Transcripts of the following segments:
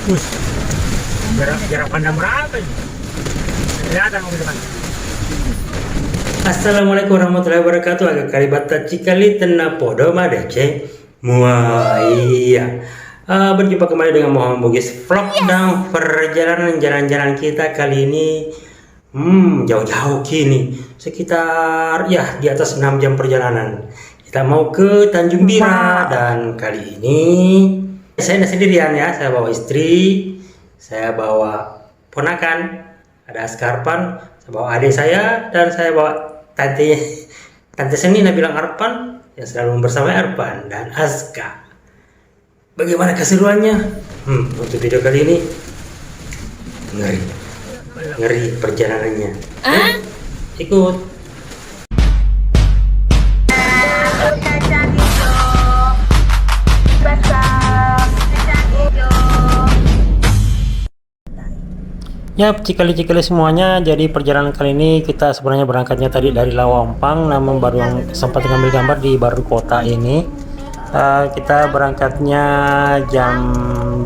Bus, jarak pandang berapa ini? Kelihatan mau ke depan. Assalamualaikum warahmatullahi wabarakatuh. Agak kalibata cikali tena podo madece. Iya. Berjumpa kembali dengan Muhammad Bugis vlog dan perjalanan jalan-jalan kita kali ini. Jauh-jauh kini, sekitar ya di atas 6 jam perjalanan. Kita mau ke Tanjung Bira dan kali ini saya sendirian ya. Saya bawa istri, saya bawa ponakan, ada Askarpan, saya bawa adik saya, dan saya bawa tante Seni bilang Arpan yang selalu bersama Arpan dan Aska. Bagaimana keseruannya? Untuk video kali ini ngeri perjalanannya. Ikut. Ya, cikali-cikali semuanya. Jadi perjalanan kali ini kita sebenarnya berangkatnya tadi dari Lawampang, namun baru sempat ngambil gambar di baru kota ini. Kita berangkatnya jam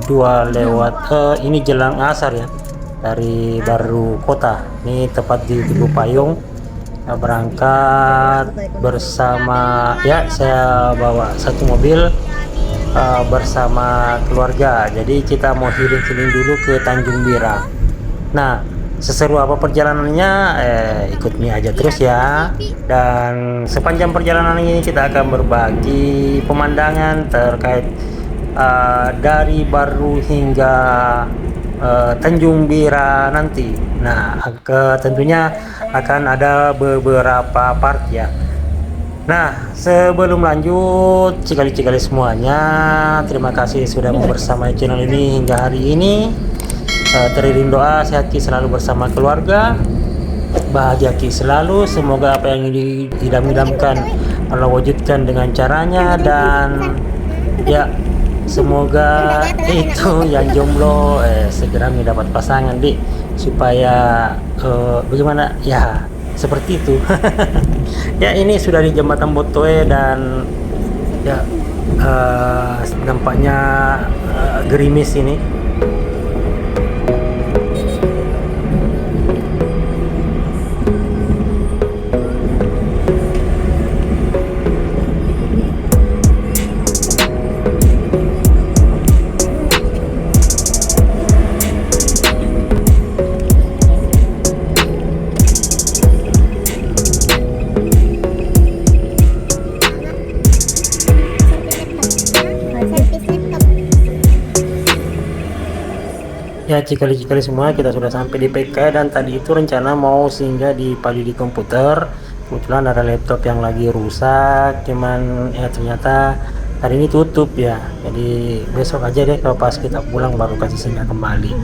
2 lewat ini jelang asar ya, dari baru kota. Ini tepat di Tugu Payung. Berangkat bersama ya, saya bawa satu mobil bersama keluarga. Jadi kita mau healing dulu ke Tanjung Bira. Nah, seseru apa perjalanannya, ikuti aja terus ya. Dan sepanjang perjalanan ini kita akan berbagi pemandangan terkait dari baru hingga Tanjung Bira nanti. Nah, tentunya akan ada beberapa part ya. Nah, sebelum lanjut, cikali-cikali semuanya, terima kasih sudah bersama channel ini hingga hari ini. Teriring doa sehat Ki selalu bersama keluarga, bahagia Ki selalu. Semoga apa yang didam-damkan Allah wujudkan dengan caranya, dan ya semoga itu yang jomblo segera mendapat pasangan supaya bagaimana ya, seperti itu. Ya, ini sudah di jembatan Botoe dan ya nampaknya gerimis ini. Ya, cikali-cikali semua, kita sudah sampai di PK, dan tadi itu rencana mau singgah di Pali di komputer. Kebetulan ada laptop yang lagi rusak, cuman ya ternyata hari ini tutup ya. Jadi besok aja deh, kalau pas kita pulang baru kasih singgah kembali.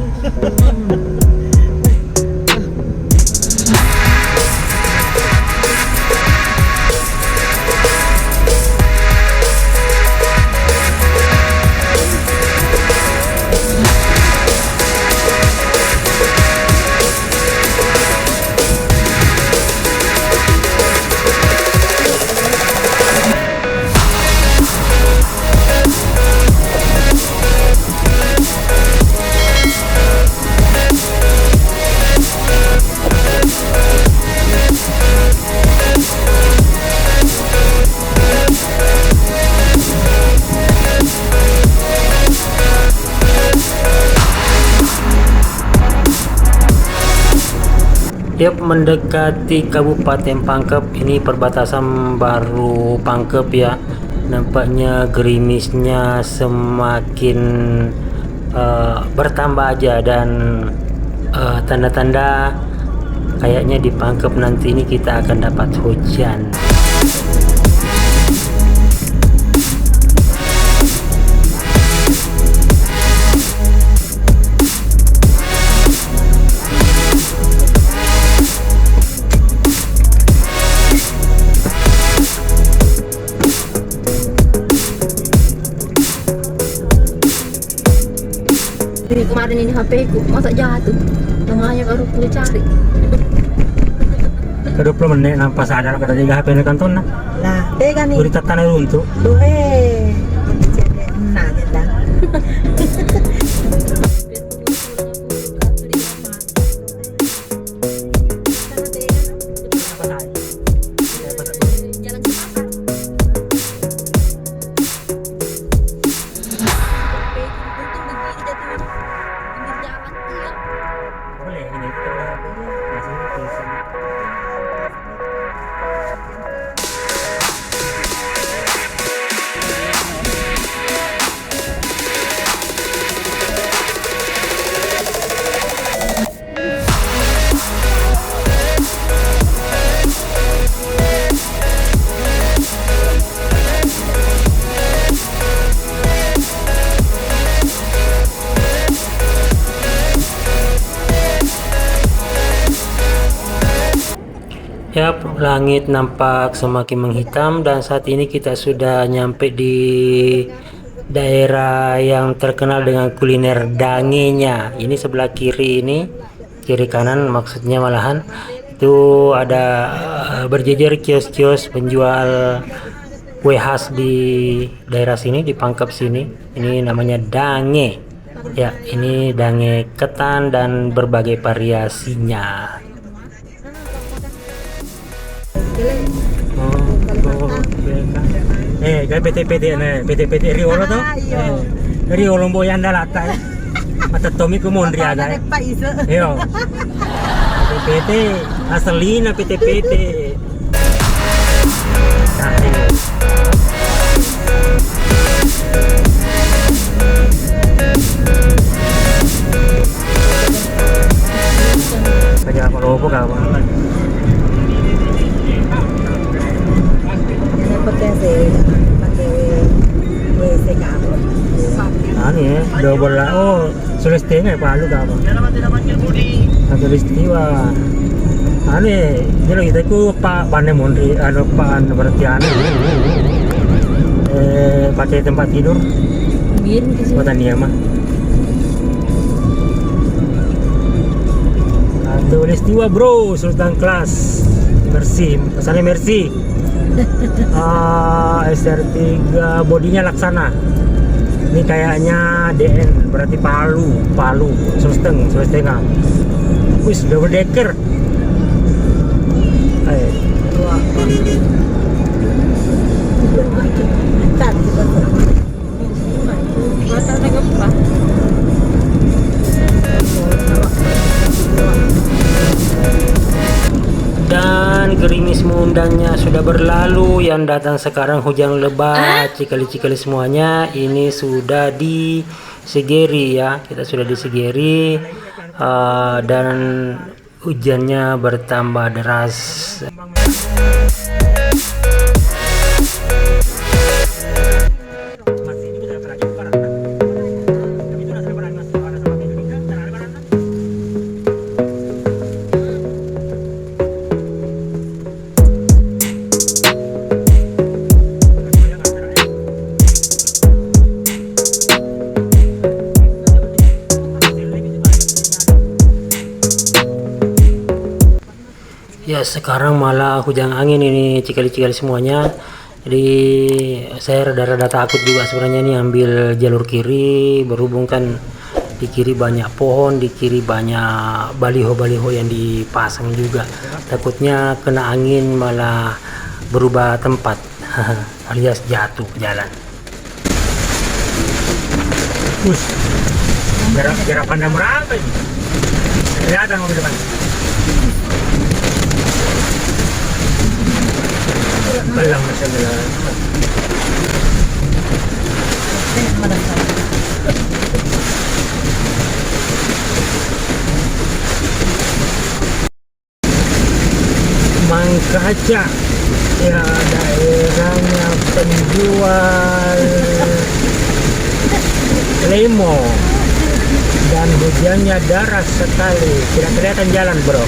Tiap mendekati Kabupaten Pangkep, ini perbatasan baru Pangkep ya, nampaknya gerimisnya semakin bertambah aja, dan tanda-tanda kayaknya di Pangkep nanti ini kita akan dapat hujan. Kemarin ini HP ku masa jatuh, namanya baru aku cari. Ke 20 menit nampak sadar kata tiga HP ini kanton nah. Nah, tega nih. Berita tanah runtuh. Tuh, nah, Ya, langit nampak semakin menghitam dan saat ini kita sudah nyampe di daerah yang terkenal dengan kuliner dangenya. Ini sebelah kiri ini, kiri kanan maksudnya malahan itu ada berjejer kios-kios penjual kue khas di daerah sini, di Pangkep sini. Ini namanya dange. Ya, ini dange ketan dan berbagai variasinya. Kan PT-PT PT-PT Riolo tuh. Riolo boyan dalata. Mata Tommy kumondri ada. Yo. PT-PT asalina PT-PT. Kaya kalau apa kawan? Ini double lah. Oh, Sulistenya Palu kapan? Sulistya. Ini kita ku Pak Panemondri, Pak berarti pakai tempat tidur. Buatan dia mah. Sulistya bro, Sultan kelas. Mercy, pesannya Mercy. SR3 bodinya Laksana. Ini kayaknya DN, berarti Palu, Sulistengah. Wis double decker. Dan gerimis mengundangnya sudah berlalu, yang datang sekarang hujan lebat, cikali-cikali semuanya. Ini sudah di Segeri ya, kita sudah di Segeri, dan hujannya bertambah deras. Ya, sekarang malah hujan angin ini, cikali-cikali semuanya. Jadi saya rada-rada takut juga sebenarnya nih ambil jalur kiri, berhubung kan di kiri banyak pohon, di kiri banyak baliho-baliho yang dipasang juga. Takutnya kena angin malah berubah tempat alias jatuh ke jalan. Jarak pandang berapa ini? Kelihatan mobil depan. Alang masya Allah. Mangkaca ya, daerahnya penjual lemo dan hujannya deras sekali, tidak kelihatan jalan bro.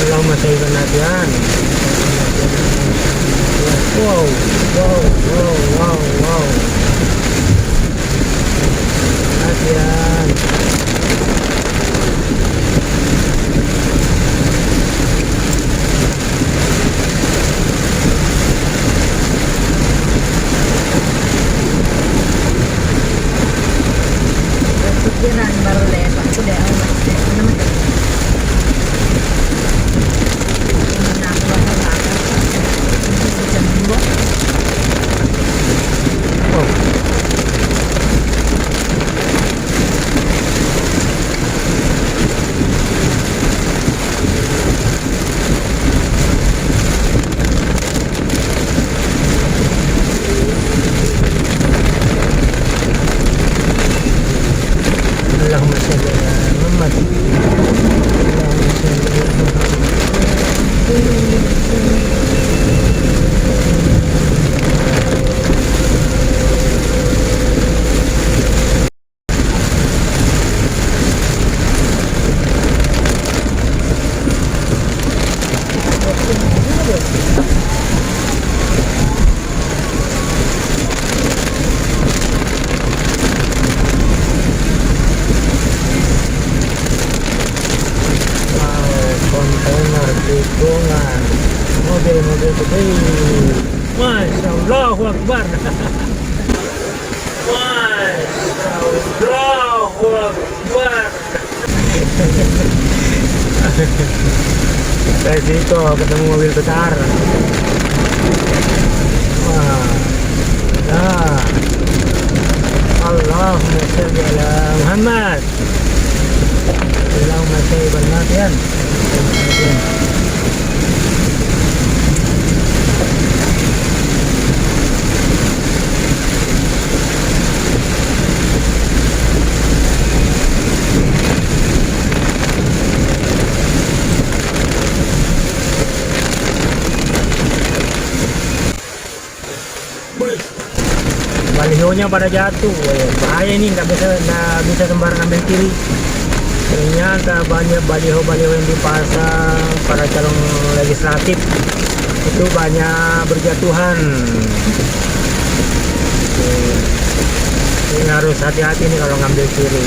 Kalau masih penatian. Wow. Penatian. Baru lewat, aku deh, mobil gede. Masya Allahu Akbar. Masya Allahu Akbar. Dari situ ketemu mobil besar. Wah, nah. Allahumma sholli ala Muhammad. Allahumma sholli ala Muhammad. Balihonya pada jatuh, bahaya ini, nggak bisa sembarang ambil kiri. Ternyata banyak baliho-baliho yang dipasang para calon legislatif itu banyak berjatuhan. Ini harus hati-hati nih kalau ngambil kiri.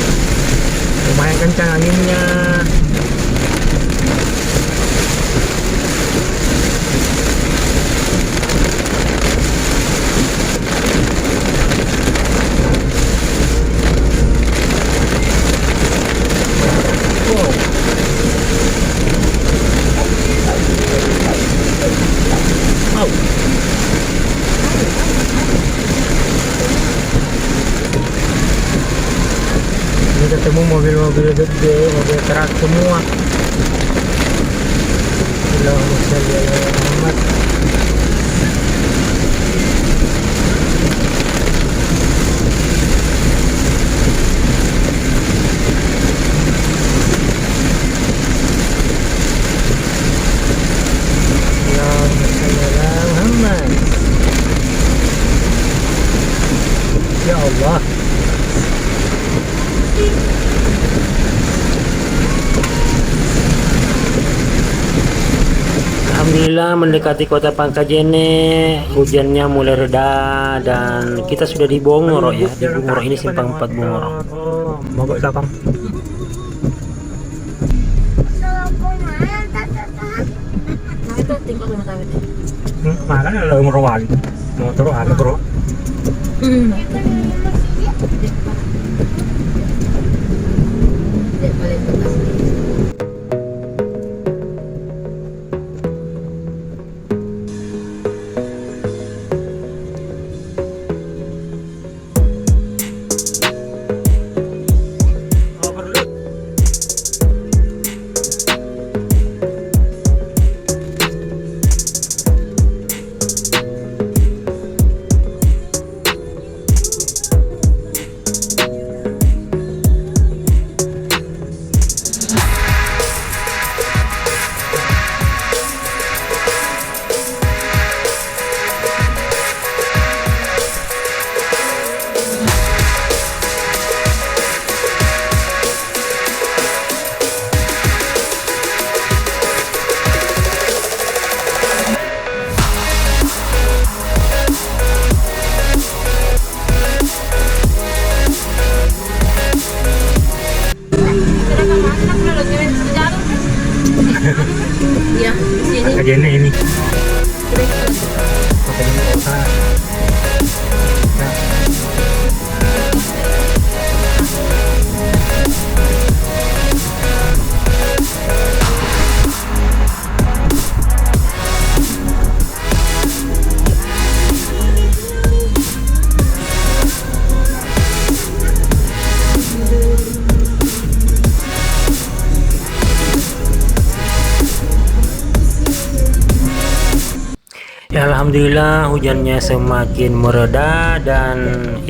Lumayan kencang anginnya. Ini ketemu mobil-mobil gede, mobil truk semua. Allahumma sholli ala Muhammad. Allahumma sholli ala Muhammad. Ya Allah. Alhamdulillah mendekati kota Pangkajene, hujannya mulai reda dan kita sudah di Bongoro ya. Di Bongoro ini simpang 4 Bongoro. Mogok belakang. Itu tinggal lima tahun. Makanya ada ngorowan. Motor ada bro. Iya, di sini. Pangkajene ini. Pangkajene kota. Nah. Ya, alhamdulillah hujannya semakin mereda dan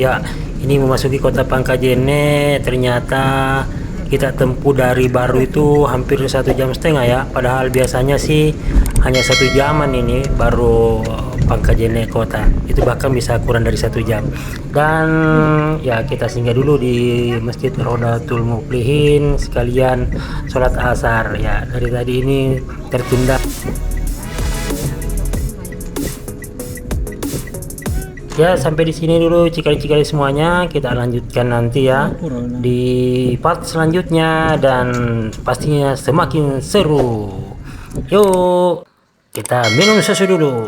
ya ini memasuki kota Pangkajene. Ternyata kita tempuh dari Baru itu hampir 1,5 jam ya, padahal biasanya sih hanya 1 jaman ini baru Pangkajene kota, itu bahkan bisa kurang dari 1 jam. Dan ya kita singgah dulu di Masjid Rodatul Muflihin sekalian sholat asar ya, dari tadi ini tertunda. Ya, sampai di sini dulu cikali-cikali semuanya. Kita lanjutkan nanti ya di part selanjutnya dan pastinya semakin seru. Yuk. Kita minum susu dulu.